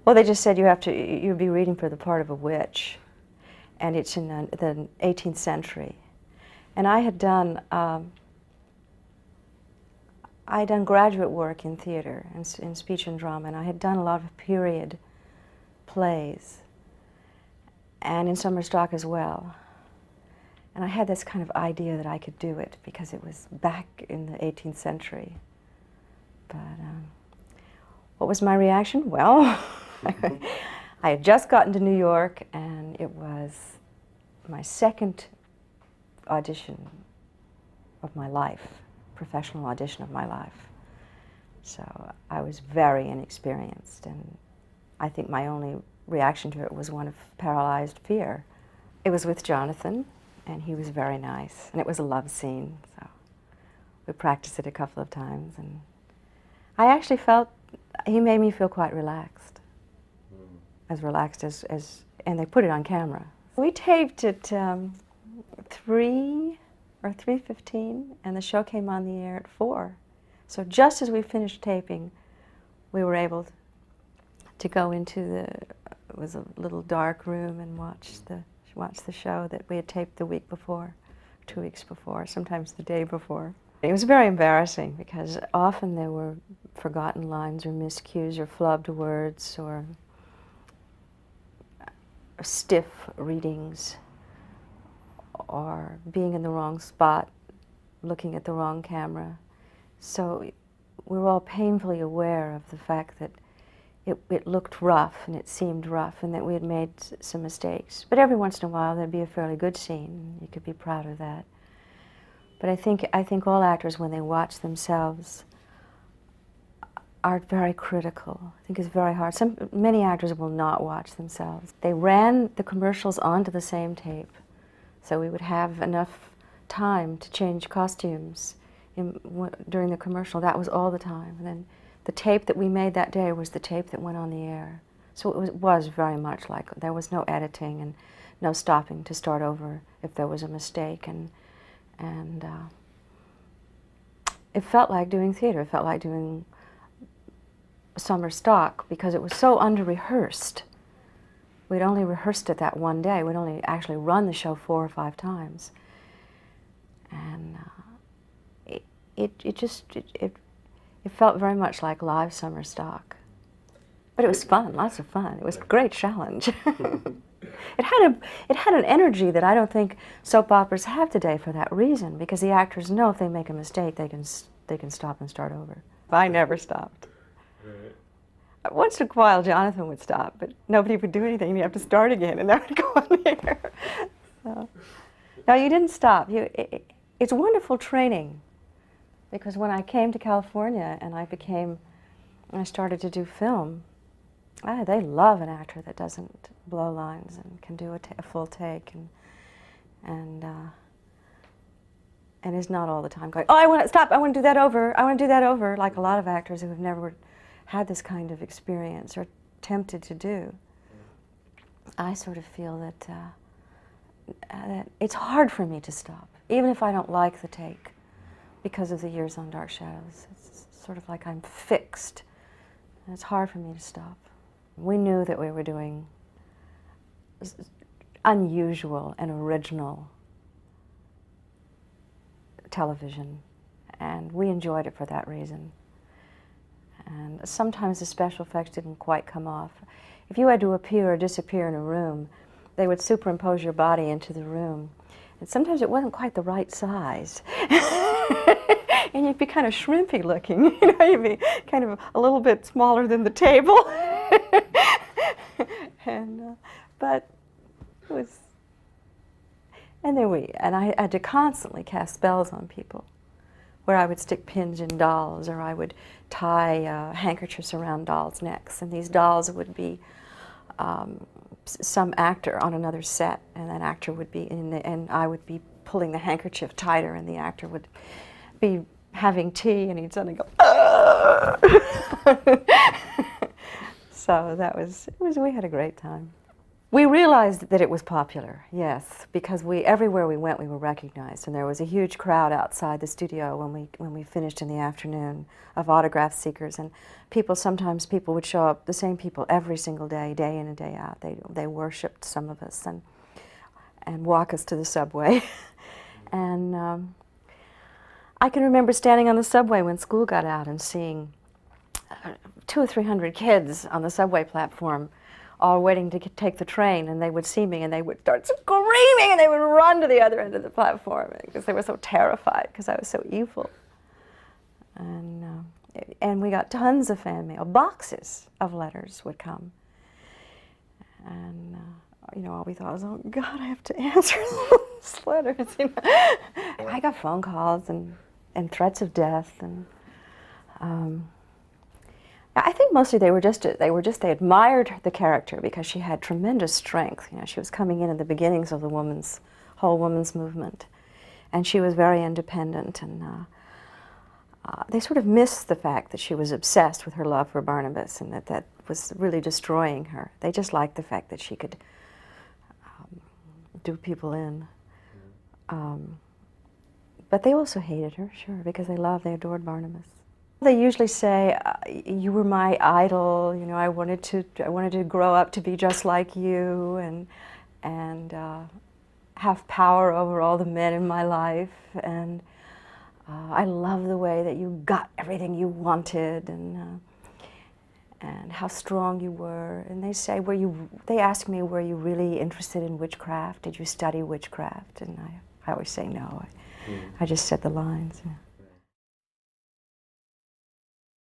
Well, they just said you'd be reading for the part of a witch, and it's in the 18th century. And I had done graduate work in theater and in speech and drama, and I had done a lot of period plays, and in summer stock as well. And I had this kind of idea that I could do it because it was back in the 18th century. But what was my reaction? Well, I had just gotten to New York, and it was my second audition of my life, professional audition of my life. So I was very inexperienced, and I think my only reaction to it was one of paralyzed fear. It was with Jonathan, and he was very nice, and it was a love scene, so we practiced it a couple of times, and I actually felt he made me feel quite relaxed, as relaxed as, and they put it on camera. We taped at 3 or 3:15, and the show came on the air at 4. So just as we finished taping, we were able to go into it was a little dark room and watch the show that we had taped the week before, 2 weeks before, sometimes the day before. It was very embarrassing because often there were forgotten lines or miscues or flubbed words or stiff readings or being in the wrong spot, looking at the wrong camera. So we were all painfully aware of the fact that it looked rough and it seemed rough and that we had made some mistakes. But every once in a while there'd be a fairly good scene. You could be proud of that. But I think all actors, when they watch themselves, are very critical. I think it's very hard. Many actors will not watch themselves. They ran the commercials onto the same tape, so we would have enough time to change costumes during the commercial. That was all the time. And then the tape that we made that day was the tape that went on the air. So it was very much like, there was no editing and no stopping to start over if there was a mistake. And it felt like doing theater. It felt like doing summer stock because it was so under-rehearsed. We'd only rehearsed it that one day. We'd only actually run the show 4 or 5 times. And it felt very much like live summer stock. But it was fun, lots of fun. It was a great challenge. It had an energy that I don't think soap operas have today for that reason, because the actors know if they make a mistake, they can stop and start over. I never stopped. Right. Once in a while, Jonathan would stop, but nobody would do anything. You'd have to start again, and that would go on the air. So, no, you didn't stop. It's wonderful training, because when I came to California and I started to do film, they love an actor that doesn't blow lines and can do a full take and is not all the time going, oh, I want to stop, I want to do that over, I want to do that over, like a lot of actors who have never had this kind of experience or attempted to do. I sort of feel that it's hard for me to stop, even if I don't like the take, because of the years on Dark Shadows. It's sort of like I'm fixed, and it's hard for me to stop. We knew that we were doing unusual and original television, and we enjoyed it for that reason. And sometimes the special effects didn't quite come off. If you had to appear or disappear in a room, they would superimpose your body into the room, and sometimes it wasn't quite the right size. And you'd be kind of shrimpy looking, you'd be kind of a little bit smaller than the table. But it was, and I had to constantly cast spells on people, where I would stick pins in dolls, or I would tie handkerchiefs around dolls' necks, and these dolls would be some actor on another set, and that actor would be and I would be pulling the handkerchief tighter, and the actor would be having tea, and he'd suddenly go, "Argh!" So we had a great time. We realized that it was popular, yes, because everywhere we went we were recognized, and there was a huge crowd outside the studio when we finished in the afternoon of autograph seekers, and sometimes people would show up, the same people every single day, day in and day out. They worshipped some of us and walk us to the subway. And I can remember standing on the subway when school got out and seeing 200 or 300 kids on the subway platform, all waiting to take the train, and they would see me and they would start screaming and they would run to the other end of the platform because they were so terrified because I was so evil. And we got tons of fan mail, boxes of letters would come. And you know, all we thought was, oh God, I have to answer those letters. You know? I got phone calls and threats of death, and I think mostly they admired the character because she had tremendous strength. You know, she was coming in at the beginnings of the whole women's movement, and she was very independent, and they sort of missed the fact that she was obsessed with her love for Barnabas, and that was really destroying her. They just liked the fact that she could do people in. But they also hated her, sure, because they adored Barnabas. They usually say, "You were my idol. You know, I wanted to grow up to be just like you, and have power over all the men in my life. And I love the way that you got everything you wanted, and how strong you were." And they say, They ask me, "Were you really interested in witchcraft? Did you study witchcraft?" And I always say no. I just said the lines. You know.